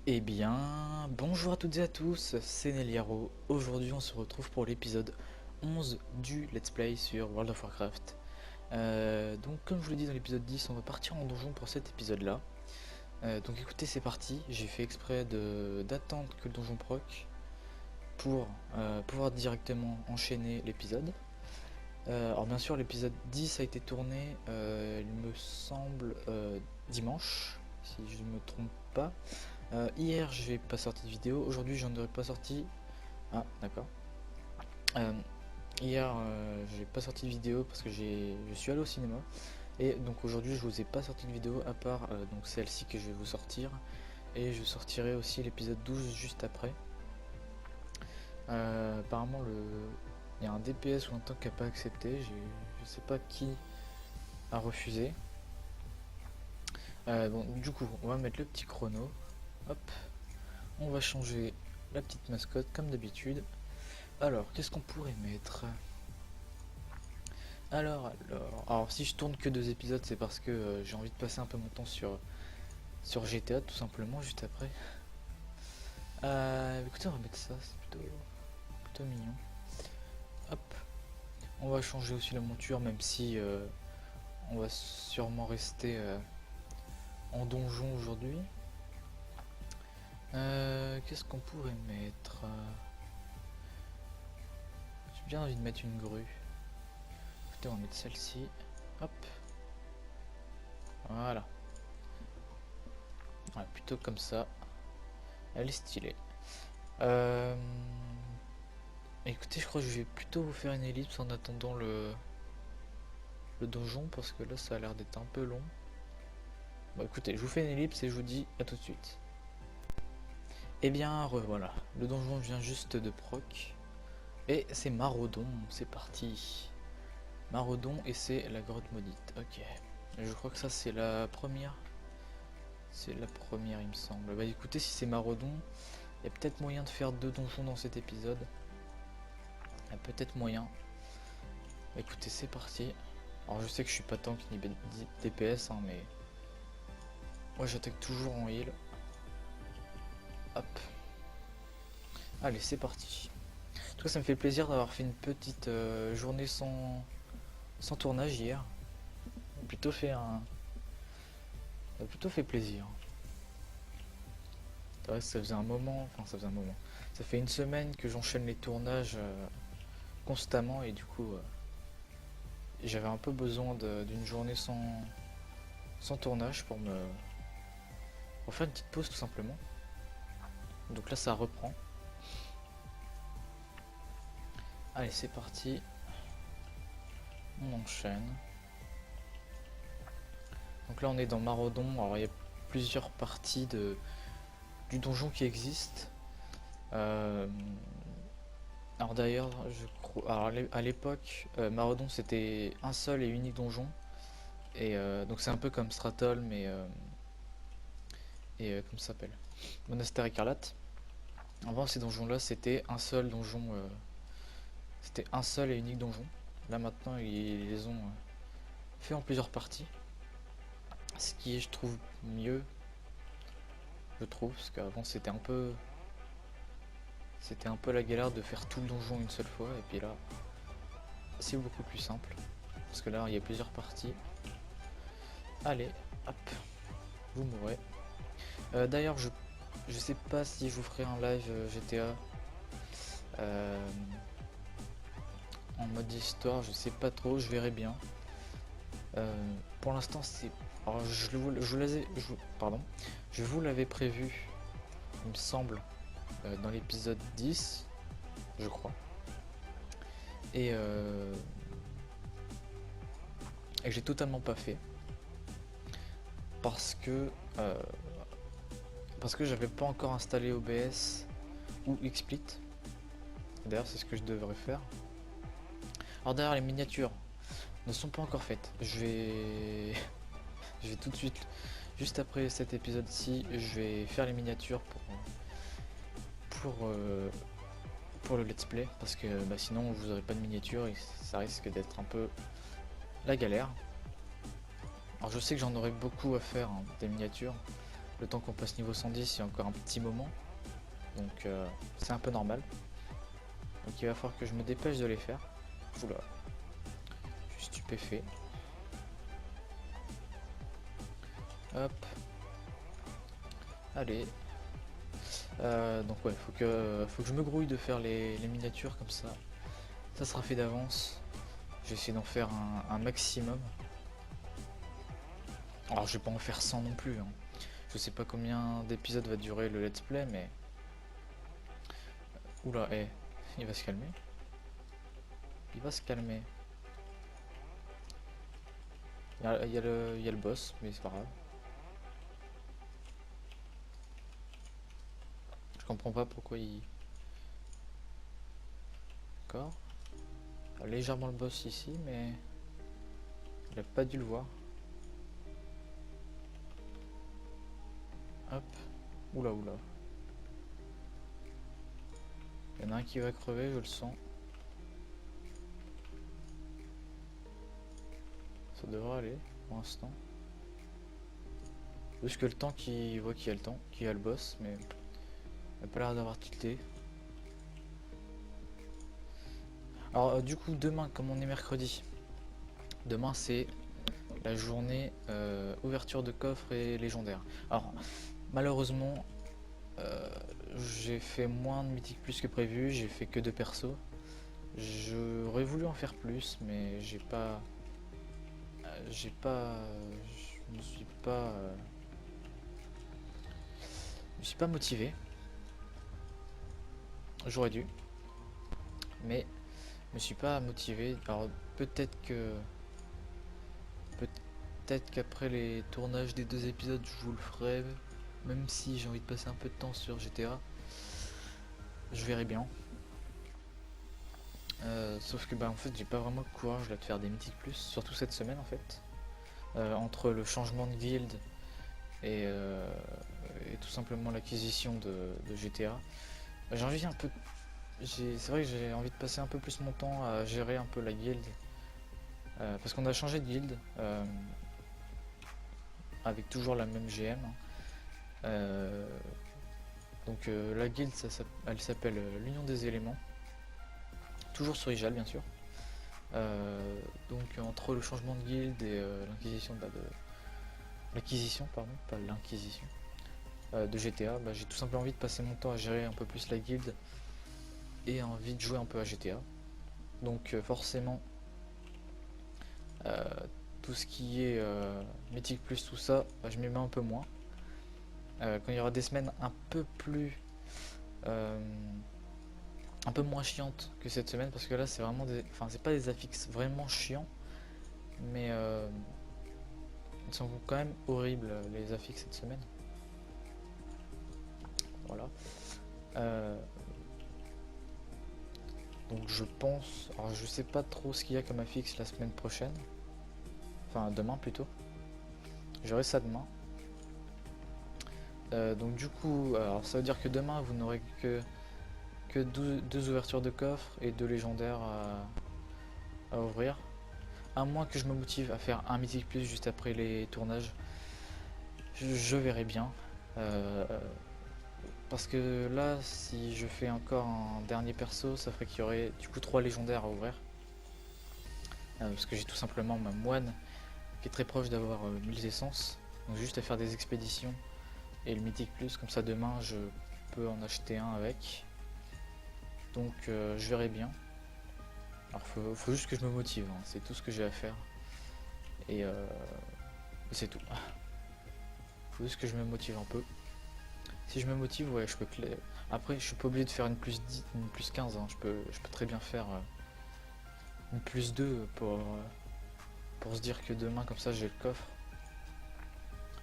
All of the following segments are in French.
Eh bien, bonjour à toutes et à tous, c'est Neliaro. Aujourd'hui, on se retrouve pour l'épisode 11 du Let's Play sur World of Warcraft. Donc, comme je vous l'ai dit dans l'épisode 10, on va partir en donjon pour cet épisode-là. Donc, écoutez, c'est parti. J'ai fait exprès d'attendre que le donjon proc pour pouvoir directement enchaîner l'épisode. Alors, bien sûr, l'épisode 10 a été tourné, il me semble, dimanche, si je ne me trompe pas. Hier, j'ai pas sorti de vidéo. Aujourd'hui, j'en aurais pas sorti. Ah, d'accord. Euh, Hier, j'ai pas sorti de vidéo parce que je suis allé au cinéma. Et donc aujourd'hui, je vous ai pas sorti de vidéo à part donc celle-ci que je vais vous sortir. Et je sortirai aussi l'épisode 12 juste après. Apparemment, il y a un DPS ou un tank qui a pas accepté. Je sais pas qui a refusé. Bon, du coup, on va mettre le petit chrono. Hop. On va changer la petite mascotte comme d'habitude. Alors, qu'est-ce qu'on pourrait mettre? Alors, si je tourne que 2 épisodes, c'est parce que j'ai envie de passer un peu mon temps sur GTA, tout simplement, juste après. Écoutez, on va mettre ça, c'est plutôt mignon. Hop, on va changer aussi la monture, même si on va sûrement rester en donjon aujourd'hui. Qu'est-ce qu'on pourrait mettre? J'ai bien envie de mettre une grue. Écoutez, on va mettre celle-ci. Hop, voilà. Ouais, plutôt comme ça. Elle est stylée. Euh, Écoutez, je crois que je vais plutôt vous faire une ellipse en attendant le donjon parce que là ça a l'air d'être un peu long. Bon écoutez, je vous fais une ellipse et je vous dis à tout de suite. Et bien voilà, le donjon vient juste de proc. Et c'est Maraudon, c'est parti. Maraudon et c'est la grotte maudite, ok. Je crois que ça c'est la première. C'est la première il me semble. Bah écoutez, si c'est Maraudon, il y a peut-être moyen de faire 2 donjons dans cet épisode. Il y a peut-être moyen. Bah écoutez, c'est parti. Alors je sais que je suis pas tank ni DPS, hein, mais moi j'attaque toujours en heal. Hop. Allez, c'est parti. En tout cas, ça me fait plaisir d'avoir fait une petite journée sans tournage hier. Ça a plutôt fait ça a plutôt fait plaisir. C'est vrai que ça faisait un moment, enfin ça faisait un moment. Ça fait une semaine que j'enchaîne les tournages constamment et du coup j'avais un peu besoin d'une journée sans tournage pour faire une petite pause tout simplement. Donc là ça reprend. Allez, c'est parti. On enchaîne. Donc là on est dans Maraudon. Alors il y a plusieurs parties du donjon qui existent. Alors d'ailleurs, je crois, alors à l'époque, Maraudon c'était un seul et unique donjon. Et donc c'est un peu comme Stratol, mais comment ça s'appelle? Monastère Écarlate. Avant ces donjons-là, c'était un seul donjon, c'était un seul et unique donjon. Là maintenant, ils les ont fait en plusieurs parties, ce qui est, je trouve, mieux, je trouve, parce qu'avant c'était un peu la galère de faire tout le donjon une seule fois, et puis là, c'est beaucoup plus simple, parce que là, il y a plusieurs parties. Allez, hop, vous mourrez. D'ailleurs, je sais pas si je vous ferai un live GTA en mode histoire, je sais pas trop, je verrai bien. Pour l'instant, c'est. Alors, pardon, je vous l'avais prévu, il me semble, dans l'épisode 10, je crois. Et, et j'ai totalement pas fait parce que euh, parce que j'avais pas encore installé OBS ou XSplit. D'ailleurs, c'est ce que je devrais faire. Alors d'ailleurs, les miniatures ne sont pas encore faites. Je vais tout de suite, juste après cet épisode-ci, je vais faire les miniatures pour, euh, pour le let's play parce que bah, sinon vous aurez pas de miniatures et ça risque d'être un peu la galère. Alors je sais que j'en aurai beaucoup à faire, hein, des miniatures. le temps qu'on passe niveau 110, il y a encore un petit moment. Donc c'est un peu normal. Donc il va falloir que je me dépêche de les faire. Oula, je suis stupéfait. Hop. Allez. Donc ouais, faut que je me grouille de faire les miniatures comme ça. Ça sera fait d'avance. J'ai essayé d'en faire un maximum. Alors je vais pas en faire 100 non plus. Hein. Je sais pas combien d'épisodes va durer le let's play, mais... Oula, il va se calmer. Il va se calmer. Il y a le boss, mais c'est pas grave. Je comprends pas pourquoi il... D'accord. Légèrement le boss ici, mais... Il a pas dû le voir. Hop. Oula, oula. Il y en a un qui va crever, je le sens. Ça devrait aller, pour l'instant. Juste que le temps qui voit qu'il y a le temps, qu'il y a le boss, mais... Il a pas l'air d'avoir tilté. Alors du coup demain, comme on est mercredi, demain c'est la journée ouverture de coffre et légendaire. Alors malheureusement j'ai fait moins de mythique plus que prévu, j'ai fait que 2 persos. J'aurais voulu en faire plus mais je me suis pas motivé. J'aurais dû, mais je me suis pas motivé. Alors peut-être qu'après les tournages des 2 épisodes je vous le ferai, même si j'ai envie de passer un peu de temps sur GTA. Je verrai bien. Sauf que bah en fait j'ai pas vraiment le courage là de faire des mythiques plus, surtout cette semaine en fait. Entre le changement de guild et, tout simplement l'acquisition de GTA. J'ai envie un peu. C'est vrai que j'ai envie de passer un peu plus mon temps à gérer un peu la guild. Parce qu'on a changé de guild. Avec toujours la même GM. Donc la guild elle s'appelle l'Union des éléments. Toujours sur Ijal bien sûr. Donc entre le changement de guild et l'inquisition l'acquisition pardon, pas l'inquisition de GTA, j'ai tout simplement envie de passer mon temps à gérer un peu plus la guilde et envie de jouer un peu à GTA. Donc forcément tout ce qui est mythique plus tout ça, je m'y mets un peu moins. Quand il y aura des semaines un peu moins chiantes que cette semaine, parce que là c'est vraiment c'est pas des affixes vraiment chiants, mais ils sont quand même horribles les affixes cette semaine. Voilà. Donc je pense, alors je sais pas trop ce qu'il y a comme affixe la semaine prochaine, enfin demain plutôt. J'aurai ça demain. Donc du coup, alors ça veut dire que demain vous n'aurez que 2 ouvertures de coffre et 2 légendaires à ouvrir. À moins que je me motive à faire un mythique plus juste après les tournages. Je verrai bien. Parce que là, si je fais encore un dernier perso, ça ferait qu'il y aurait du coup 3 légendaires à ouvrir. Parce que j'ai tout simplement ma moine qui est très proche d'avoir 1000 essences. Donc juste à faire des expéditions et le mythique plus, comme ça demain je peux en acheter un avec. Donc je verrai bien. Alors faut juste que je me motive, hein. C'est tout ce que j'ai à faire. Et c'est tout. Faut juste que je me motive un peu. Si je me motive, ouais, je peux... Après, je suis pas obligé de faire une plus 10, une plus 15, hein. Je peux très bien faire une plus 2 pour se dire que demain, comme ça, j'ai le coffre.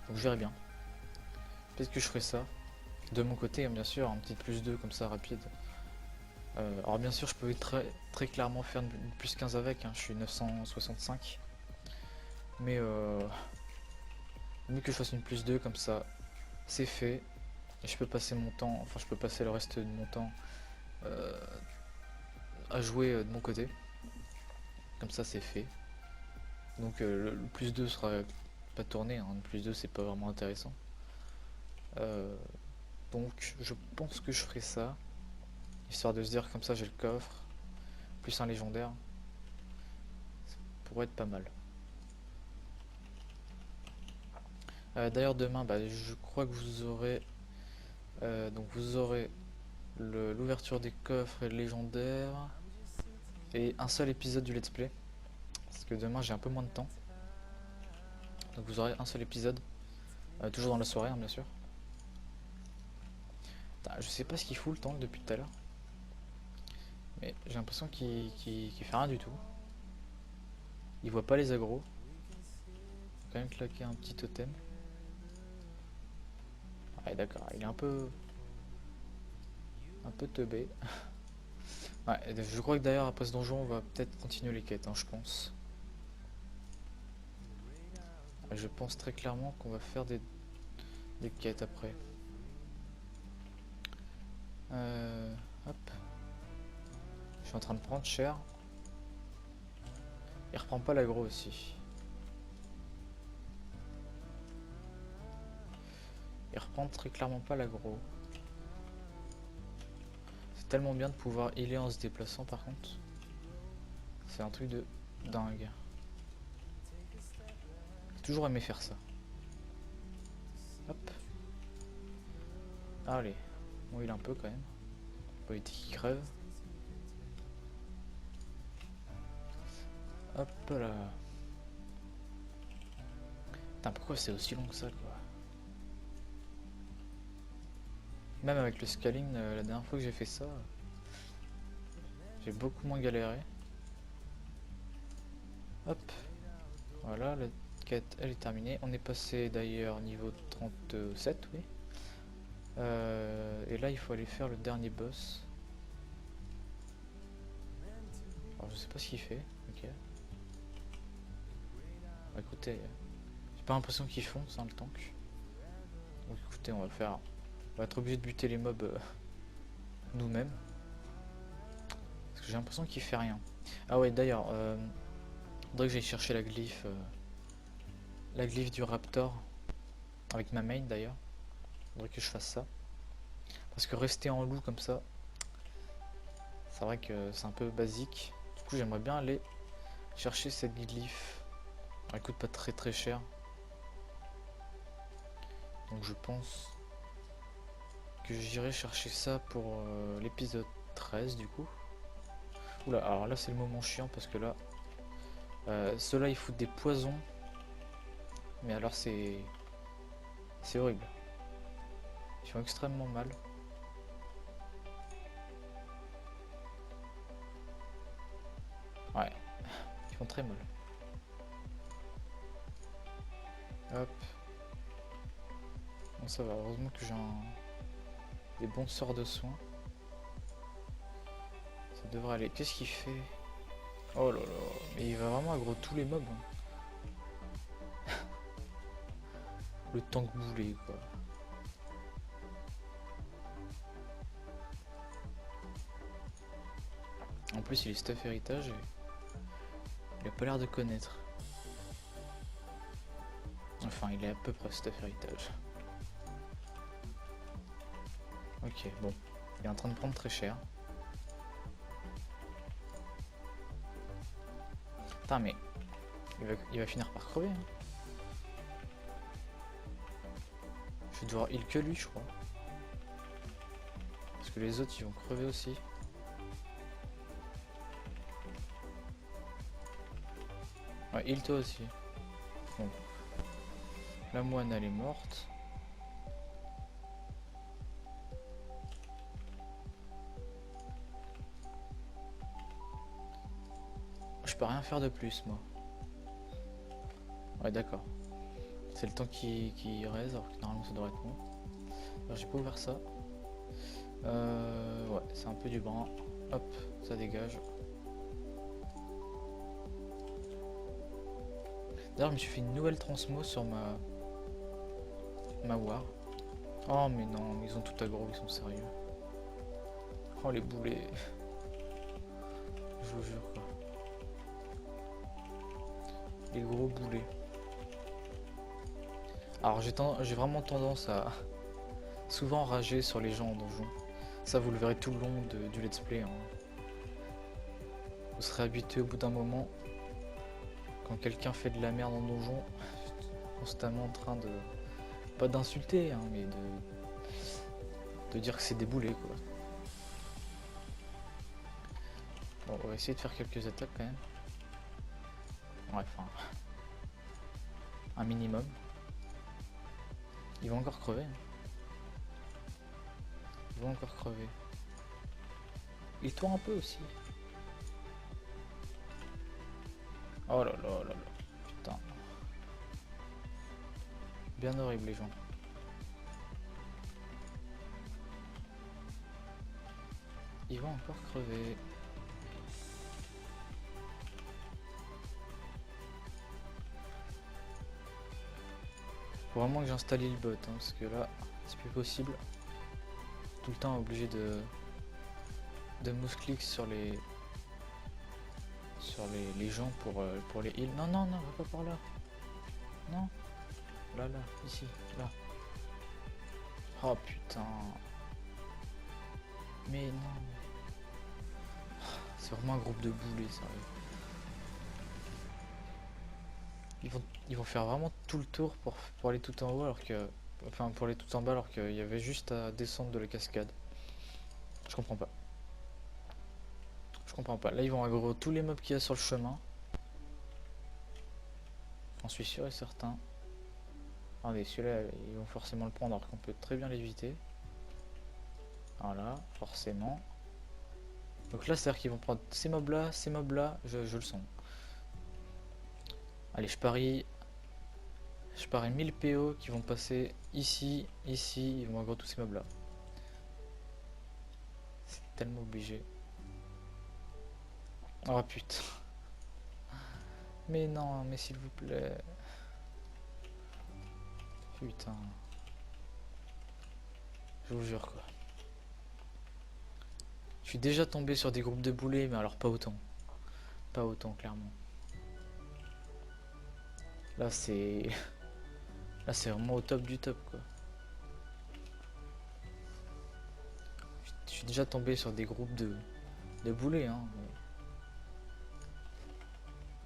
Donc je verrai bien. Peut-être que je ferai ça. De mon côté, hein, bien sûr, un petit plus 2 comme ça, rapide. Alors bien sûr, je peux très clairement faire une plus 15 avec, hein. Je suis 965. Mais mieux que je fasse une plus 2 comme ça, c'est fait. Et je peux passer mon temps, enfin je peux passer le reste de mon temps à jouer de mon côté. Comme ça c'est fait. Donc le plus 2 sera pas tourné, hein. Le plus 2 c'est pas vraiment intéressant. Euh, donc je pense que je ferai ça, histoire de se dire comme ça j'ai le coffre, plus un légendaire, ça pourrait être pas mal. D'ailleurs demain, bah, je crois que vous aurez donc vous aurez l'ouverture des coffres et le légendaire et un seul épisode du let's play parce que demain j'ai un peu moins de temps, donc vous aurez un seul épisode, toujours dans la soirée hein, bien sûr. Putain, je sais pas ce qu'il fout le temps depuis tout à l'heure, mais j'ai l'impression qu'il fait rien du tout. Il voit pas les agros. Quand même claquer un petit totem. Ouais d'accord, il est un peu teubé. Ouais, je crois que d'ailleurs après ce donjon on va peut-être continuer les quêtes, hein, je pense. Je pense très clairement qu'on va faire des quêtes après. Hop. Je suis en train de prendre cher. Il reprend pas l'aggro aussi. Il reprend très clairement pas l'aggro. C'est tellement bien de pouvoir healer en se déplaçant par contre. C'est un truc de dingue. J'ai toujours aimé faire ça. Hop. Allez. Bon, il est un peu quand même. Faut éviter qu'il crève. Hop là. Putain, pourquoi c'est aussi long que ça quoi? Même avec le scaling, la dernière fois que j'ai fait ça, j'ai beaucoup moins galéré. Hop. Voilà, la quête elle est terminée. On est passé d'ailleurs niveau 37, oui. Et là il faut aller faire le dernier boss. Alors je sais pas ce qu'il fait. Ok. Bah, écoutez, j'ai pas l'impression qu'ils font sans le tank. Donc écoutez, on va faire. On va être obligé de buter les mobs nous-mêmes. Parce que j'ai l'impression qu'il fait rien. Ah ouais d'ailleurs, faudrait que j'aille chercher la glyphe du raptor. Avec ma main d'ailleurs. Faudrait que je fasse ça. Parce que rester en loup comme ça, c'est vrai que c'est un peu basique. Du coup j'aimerais bien aller chercher cette glyphe. Elle coûte pas très très cher. Donc je pense que j'irai chercher ça pour l'épisode 13 du coup. Oula, alors là c'est le moment chiant parce que là, ceux-là ils foutent des poisons. Mais alors c'est horrible. Ils font extrêmement mal. Ouais, ils font très mal. Hop. Bon ça va, heureusement que j'ai des bons sorts de soins. Ça devrait aller. Qu'est-ce qu'il fait? Oh là là, mais il va vraiment aggro tous les mobs. Hein. Le tank boulet quoi. En plus il est stuff héritage et il a pas l'air de connaître. Enfin il est à peu près stuff héritage. Ok bon, il est en train de prendre très cher. Putain mais il va finir par crever. Hein. Je vais devoir heal que lui je crois. Parce que les autres ils vont crever aussi. Ouais, heal toi aussi. Bon. La moine elle est morte. Je peux rien faire de plus moi. Ouais d'accord. C'est le temps qui reste alors que normalement ça devrait être bon. Alors j'ai pas ouvert ça. Ouais, c'est un peu du brin. Hop, ça dégage. D'ailleurs, je me suis fait une nouvelle transmo sur ma war. Oh, mais non, ils ont tout aggro, ils sont sérieux. Oh, les boulets. Je vous jure, quoi. Les gros boulets. Alors, j'ai vraiment tendance souvent rager sur les gens en donjon. Ça, vous le verrez tout le long du let's play, hein. Vous serez habitué au bout d'un moment, quand quelqu'un fait de la merde en donjon, constamment en train de... pas d'insulter, hein, mais de dire que c'est des boulets, quoi. Bon, on va essayer de faire quelques attaques quand même. Ouais, enfin... un minimum. Ils vont encore crever. Hein. Ils vont encore crever. Ils tournent un peu aussi. Oh là là là là. Putain. Bien horrible les gens. Ils vont encore crever. Faut vraiment que j'installe le bot, hein, parce que là, c'est plus possible. Tout le temps obligé de mouse-click sur les gens pour les heals. Non, non, non, va pas par là. Non. Là, là, ici, là. Oh putain. Mais non. C'est vraiment un groupe de boulets, ça. Ils vont faire vraiment tout le tour pour aller tout en haut alors que... Enfin, pour aller tout en bas alors qu'il y avait juste à descendre de la cascade. Je comprends pas. Je comprends pas. Là, ils vont aggro tous les mobs qu'il y a sur le chemin. J'en suis sûr et certain. Attendez, celui-là, ils vont forcément le prendre alors qu'on peut très bien l'éviter. Voilà, forcément. Donc là, c'est-à-dire qu'ils vont prendre ces mobs-là, je le sens. Allez, je parie 1000 PO qui vont passer ici, ici, ils vont aggro tous ces mobs-là. C'est tellement obligé. Oh putain. Mais non, mais s'il vous plaît. Putain. Je vous jure quoi. Je suis déjà tombé sur des groupes de boulets, mais alors pas autant. Pas autant, clairement. Là c'est... Là c'est vraiment au top du top quoi. Je suis déjà tombé sur des groupes de boulets, hein.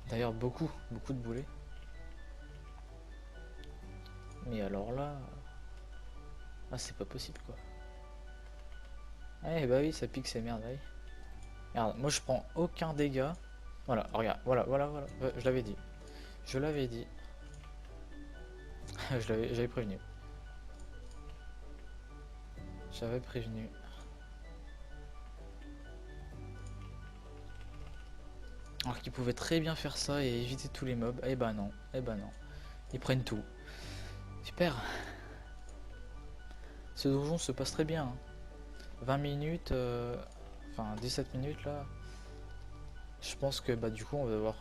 D'ailleurs beaucoup de boulets. Mais alors là... Là c'est pas possible quoi. Eh bah oui, ça pique ces merdes, oui. Regarde, moi je prends aucun dégât. Voilà, regarde, voilà. Je l'avais dit. Je l'avais dit. J'avais prévenu. J'avais prévenu. Alors qu'ils pouvaient très bien faire ça et éviter tous les mobs. Eh bah non, eh bah non. Ils prennent tout. Super. Ce donjon se passe très bien. 20 minutes, enfin 17 minutes là. Je pense que bah du coup on va avoir...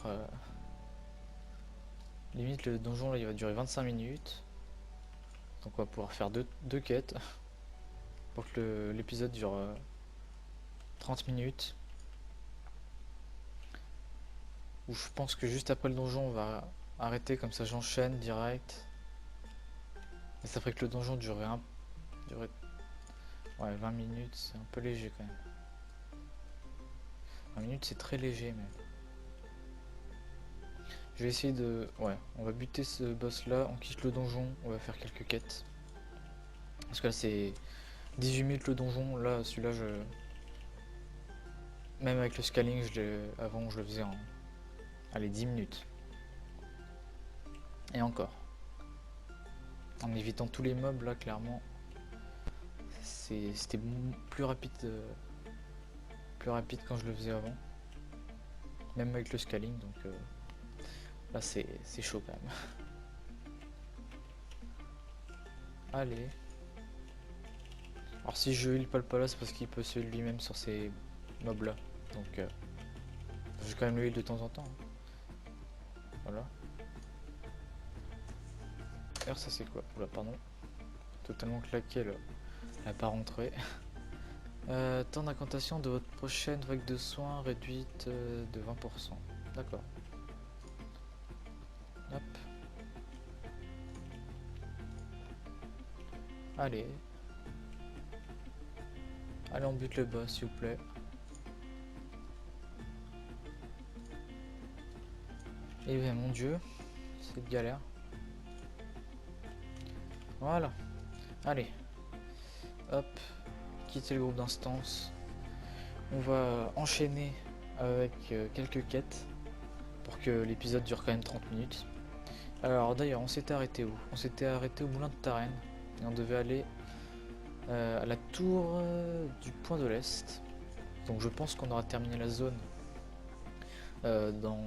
limite le donjon là il va durer 25 minutes. Donc on va pouvoir faire deux quêtes. Pour que l'épisode dure 30 minutes. Où je pense que juste après le donjon on va arrêter comme ça j'enchaîne direct. Et ça ferait que le donjon durait ouais 20 minutes, c'est un peu léger quand même. 20 minutes c'est très léger mais... Je vais essayer de... Ouais, on va buter ce boss là, on quitte le donjon, on va faire quelques quêtes. Parce que là c'est 18 minutes le donjon, là celui-là je... Même avec le scaling, avant je le faisais en... Allez 10 minutes. Et encore. En évitant tous les mobs là clairement. C'était plus rapide quand je le faisais avant. Même avec le scaling donc... Là c'est chaud quand même. Allez. Alors si je heal pas le palace c'est parce qu'il peut se heal lui-même sur ces mobs là. Donc je vais quand même le heal de temps en temps. Hein. Voilà. D'ailleurs ça c'est quoi? Oula pardon. Totalement claqué là. Elle n'a pas rentré. Temps d'incantation de votre prochaine vague de soins réduite de 20%. D'accord. Hop. Allez. Allez, on bute le boss, s'il vous plaît. Et bien, mon dieu, cette galère. Voilà. Allez. Hop. Quitter le groupe d'instance. On va enchaîner avec quelques quêtes pour que l'épisode dure quand même 30 minutes. Alors d'ailleurs, on s'était arrêté où? On s'était arrêté au moulin de Tarenne et on devait aller à la tour du Point de l'Est. Donc je pense qu'on aura terminé la zone dans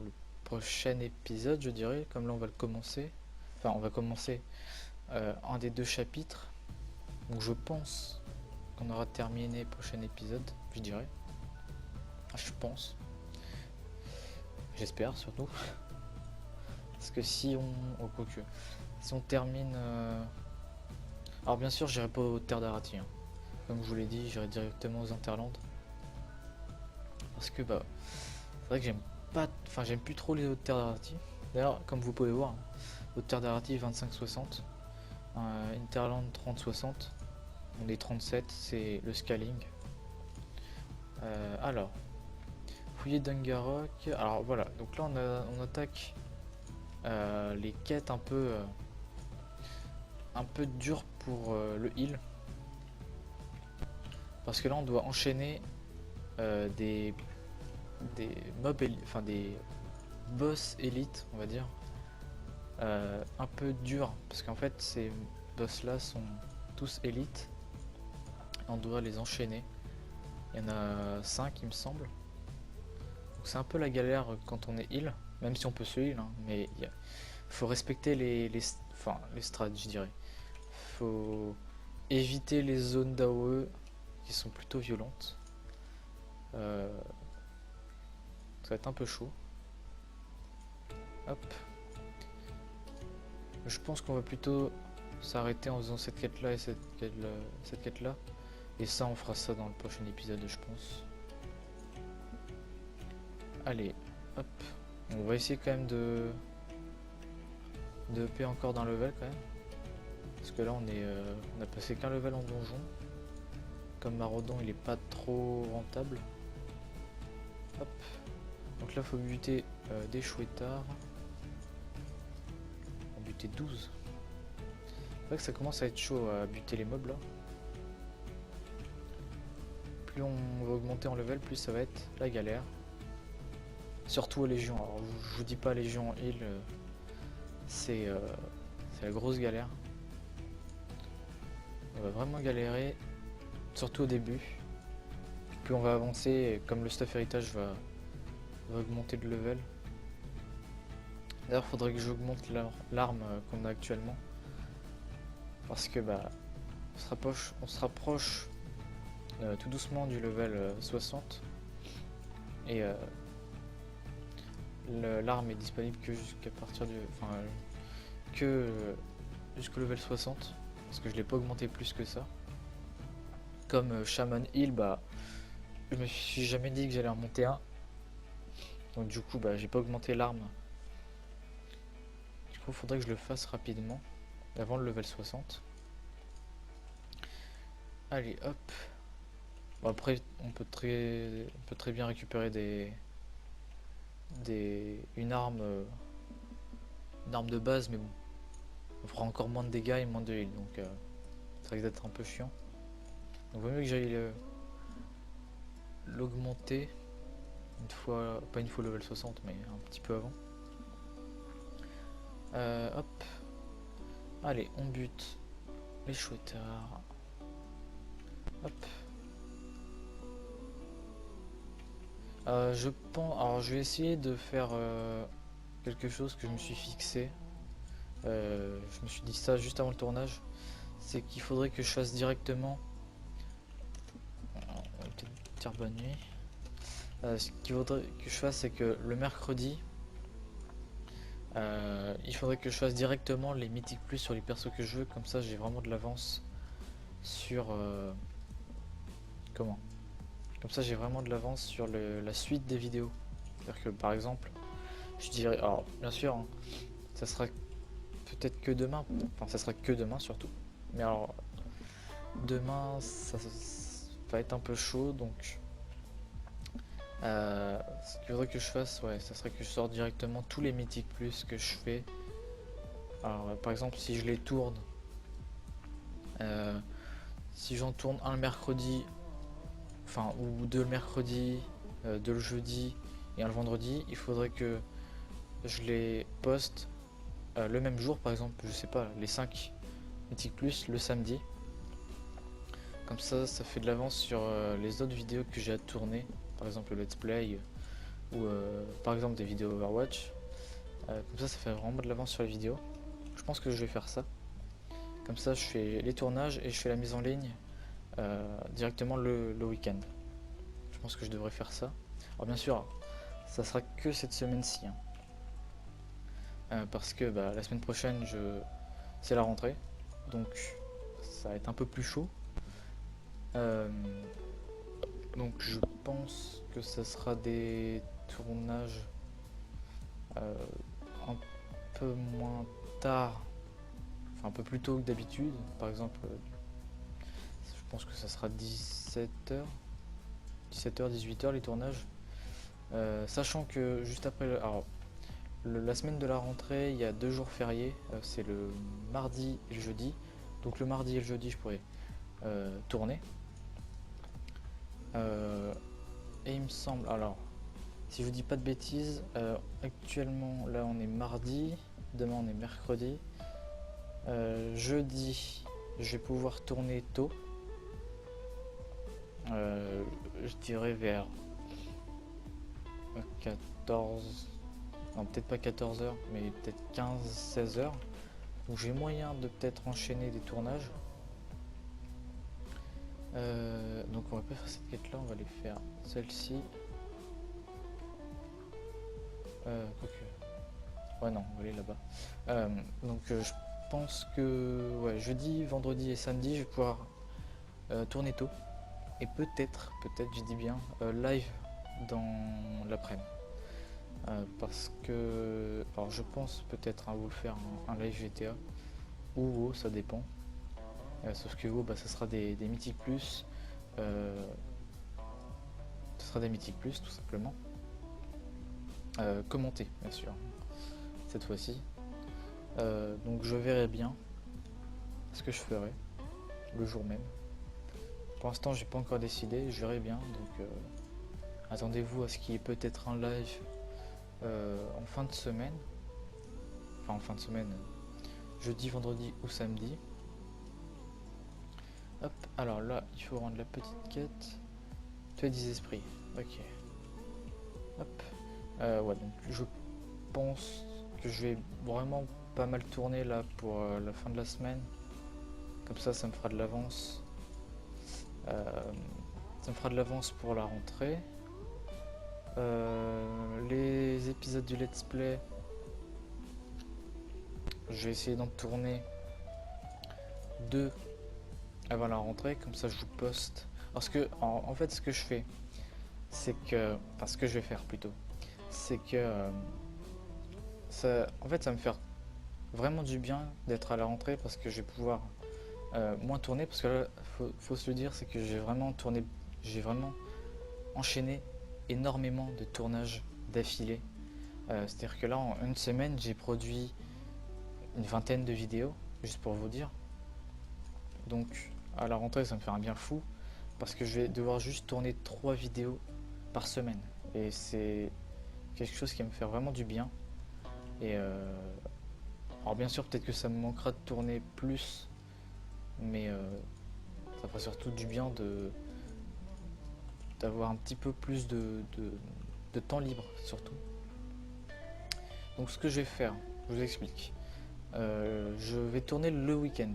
le prochain épisode, je dirais. Comme là, on va le commencer. Enfin, on va commencer un des 2 chapitres. Donc je pense qu'on aura terminé le prochain épisode, je dirais. Je pense. J'espère surtout. Parce que si on... Oh, quoique. Si on termine... Alors bien sûr, j'irai pas aux terres d'Arati. Hein. Comme je vous l'ai dit, j'irai directement aux Interlandes. Parce que bah... C'est vrai que j'aime pas... Enfin, j'aime plus trop les autres terres d'Arati. D'ailleurs, comme vous pouvez voir, aux terres d'Arati 25-60. Interland 30-60. Les 37, c'est le scaling. Alors... Fouiller Dungarok. Alors voilà, donc là on attaque les quêtes un peu dures pour le heal. Parce que là on doit enchaîner des mobs, enfin des boss élites, on va dire. Un peu durs, parce qu'en fait ces boss là sont tous élites. On doit les enchaîner. Il y en a 5 il me semble. Donc c'est un peu la galère quand on est heal, même si on peut se heal, hein, mais il faut respecter les strats, je dirais. Faut éviter les zones d'AOE qui sont plutôt violentes. Ça va être un peu chaud. Hop. Je pense qu'on va plutôt s'arrêter en faisant cette quête là et cette quête là. Et ça, on fera ça dans le prochain épisode, je pense. Allez, hop. On va essayer quand même de EP encore d'un level quand même. Parce que là on a passé qu'un level en donjon. Comme Maraudon il est pas trop rentable. Hop. Donc là faut buter des chouettards. On va buter 12. C'est vrai que ça commence à être chaud à buter les mobs là. Plus on va augmenter en level, plus ça va être la galère. Surtout à Légion. Alors je vous dis pas Légion heal, c'est la grosse galère. On va vraiment galérer, surtout au début. Plus on va avancer, comme le stuff héritage va augmenter de level. D'ailleurs, faudrait que j'augmente l'arme qu'on a actuellement, parce que bah on se rapproche tout doucement du level 60 et l'arme est disponible que jusqu'à partir du, jusqu'au level 60. Parce que je l'ai pas augmenté plus que ça. Comme Shaman Hill, bah je me suis jamais dit que j'allais en monter un. Donc du coup bah j'ai pas augmenté l'arme. Du coup faudrait que je le fasse rapidement. Avant le level 60. Allez hop. Bon, après on peut très bien récupérer une arme de base, mais bon. On fera encore moins de dégâts et moins de heal, donc ça risque d'être un peu chiant. Donc vaut mieux que j'aille l'augmenter une fois, pas une fois level 60, mais un petit peu avant. Hop. Allez, on bute les chouettards. Hop. Je pense, alors je vais essayer de faire quelque chose que je me suis fixé. Je me suis dit ça juste avant le tournage, c'est qu'il faudrait que je fasse directement. On va peut-être dire bonne nuit. Ce qu'il faudrait que je fasse, c'est que le mercredi, il faudrait que je fasse directement les mythiques plus sur les persos que je veux, comme ça j'ai vraiment de l'avance sur comment. Comme ça j'ai vraiment de l'avance sur la suite des vidéos. C'est-à-dire que par exemple, je dirais, alors bien sûr, hein, ça sera peut-être que demain, enfin ça sera que demain surtout, mais alors demain va être un peu chaud, donc ce qu'il faudrait que je fasse, ouais, ça serait que je sorte directement tous les mythiques plus que je fais. Alors par exemple si je les tourne, si j'en tourne un le mercredi, enfin ou deux le mercredi, deux le jeudi et un le vendredi, il faudrait que je les poste le même jour, par exemple, je sais pas, les 5 mythiques plus le samedi. Comme ça fait de l'avance sur les autres vidéos que j'ai à tourner, par exemple le let's play ou par exemple des vidéos Overwatch. Comme ça fait vraiment de l'avance sur les vidéos. Je pense que je vais faire ça. Comme ça je fais les tournages et je fais la mise en ligne directement le week-end. Je pense que je devrais faire ça. Alors bien sûr, ça sera que cette semaine-ci, hein. Parce que bah, la semaine prochaine c'est la rentrée, donc ça va être un peu plus chaud. Donc je pense que ça sera des tournages un peu moins tard, enfin un peu plus tôt que d'habitude. Par exemple, je pense que ça sera 17h, 18h les tournages. Sachant que juste après, alors, la semaine de la rentrée, il y a 2 jours fériés, c'est le mardi et le jeudi. Donc le mardi et le jeudi, je pourrais tourner. Et il me semble, alors, si je vous dis pas de bêtises, actuellement là on est mardi, demain on est mercredi. Jeudi, je vais pouvoir tourner tôt. Je dirais vers 14, non peut-être pas 14h, mais peut-être 15-16h. Donc j'ai moyen de peut-être enchaîner des tournages. Donc on va pas faire cette quête là, on va les faire celle-ci. Quoique. Ouais non, on va aller là-bas. Donc je pense que ouais, jeudi, vendredi et samedi je vais pouvoir tourner tôt. Et peut-être, je dis bien, live dans l'après-midi. Parce que, alors je pense peut-être vous le faire un live GTA ou WoW, ça dépend. Sauf que WoW, bah, ça sera des mythiques plus. Ce sera des mythiques plus tout simplement. Commenter bien sûr, cette fois-ci. Donc je verrai bien ce que je ferai le jour même. Pour l'instant j'ai pas encore décidé, je verrai bien, donc attendez-vous à ce qu'il y ait peut-être un live en fin de semaine. Enfin en fin de semaine, jeudi, vendredi ou samedi. Hop, alors là il faut rendre la petite quête. Tuer des esprits, ok. Hop, ouais donc je pense que je vais vraiment pas mal tourner là pour la fin de la semaine. Comme ça me fera de l'avance. Ça me fera de l'avance pour la rentrée. Les épisodes du let's play, je vais essayer d'en tourner 2 avant la rentrée, comme ça je vous poste. Parce que en fait ce que je fais, c'est que, enfin ce que je vais faire plutôt, c'est que en fait ça va me faire vraiment du bien d'être à la rentrée parce que je vais pouvoir moins tourner, parce que là faut se le dire, c'est que j'ai vraiment tourné, j'ai vraiment enchaîné énormément de tournages d'affilée. C'est à dire que là en une semaine j'ai produit une vingtaine de vidéos, juste pour vous dire. Donc à la rentrée ça me fait un bien fou parce que je vais devoir juste tourner 3 vidéos par semaine et c'est quelque chose qui va me faire vraiment du bien. Et alors bien sûr peut-être que ça me manquera de tourner plus, mais ça fera surtout du bien d'avoir un petit peu plus de temps libre surtout. Donc ce que je vais faire, je vous explique. Je vais tourner le week-end,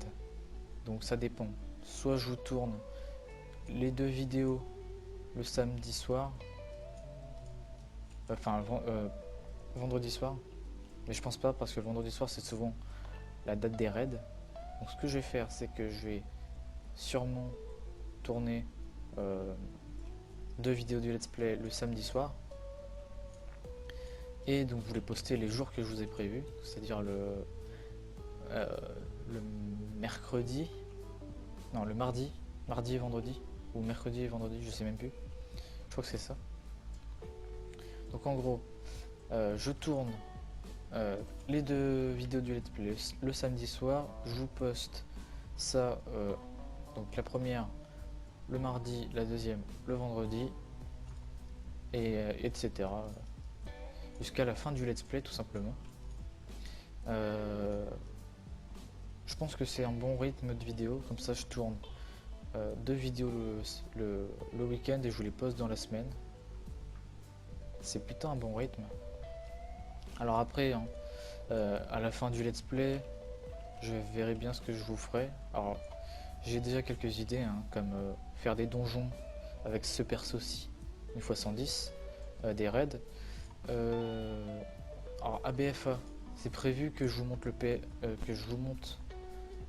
donc ça dépend. Soit je vous tourne les 2 vidéos le samedi soir, enfin vendredi soir, mais je pense pas parce que le vendredi soir c'est souvent la date des raids. Donc ce que je vais faire, c'est que je vais sûrement tourner 2 vidéos du let's play le samedi soir, et donc vous les postez les jours que je vous ai prévus, c'est-à-dire le mercredi, non le mardi et vendredi. ou mercredi et vendredi, je sais même plus. Je crois que c'est ça. Donc en gros, je tourne les 2 vidéos du let's play le samedi soir. Je vous poste ça, donc la première le mardi, la deuxième le vendredi, et etc. Jusqu'à la fin du let's play tout simplement. Je pense que c'est un bon rythme de vidéo, comme ça je tourne 2 vidéos le week-end et je vous les poste dans la semaine. C'est plutôt un bon rythme. Alors après, hein, à la fin du let's play, je verrai bien ce que je vous ferai. Alors j'ai déjà quelques idées, hein, comme faire des donjons avec ce perso-ci, une fois 110, des raids. Alors ABFA, c'est prévu que je vous monte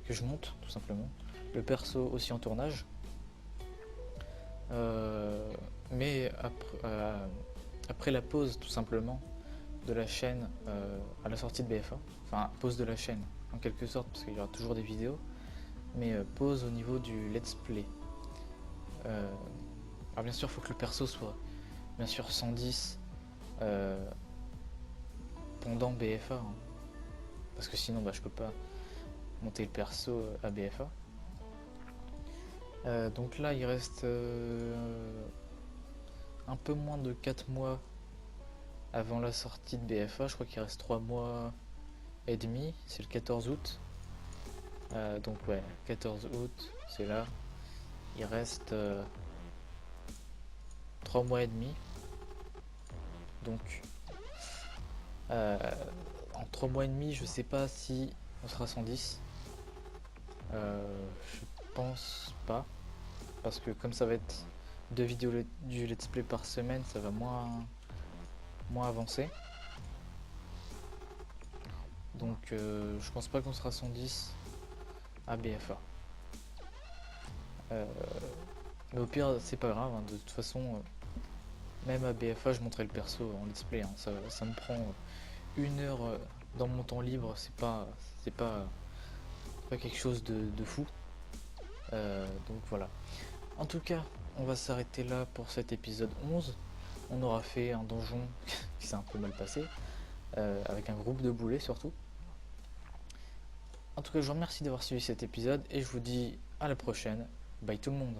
que je monte tout simplement le perso aussi en tournage. Mais après la pause tout simplement de la chaîne, à la sortie de BFA, enfin pause de la chaîne en quelque sorte parce qu'il y aura toujours des vidéos, mais pause au niveau du let's play. Alors bien sûr il faut que le perso soit bien sûr 110 pendant BFA, hein, parce que sinon je peux pas monter le perso à BFA. Donc là il reste un peu moins de 4 mois avant la sortie de BFA. Je crois qu'il reste 3 mois et demi, c'est le 14 août. Donc ouais, 14 août, c'est là. Il reste 3 mois et demi. Donc en 3 mois et demi, je sais pas si on sera 110. Je pense pas. Parce que comme ça va être 2 vidéos du let's play par semaine, ça va moins avancer. Donc je pense pas qu'on sera 110 à BFA. Mais au pire c'est pas grave, hein, de toute façon même à BFA je montrerai le perso en let's play, hein. Ça me prend 1 heure dans mon temps libre, c'est pas quelque chose de fou. Donc voilà. En tout cas, on va s'arrêter là pour cet épisode 11. On aura fait un donjon qui s'est un peu mal passé, avec un groupe de boulets surtout. En tout cas, je vous remercie d'avoir suivi cet épisode et je vous dis à la prochaine. Bye tout le monde.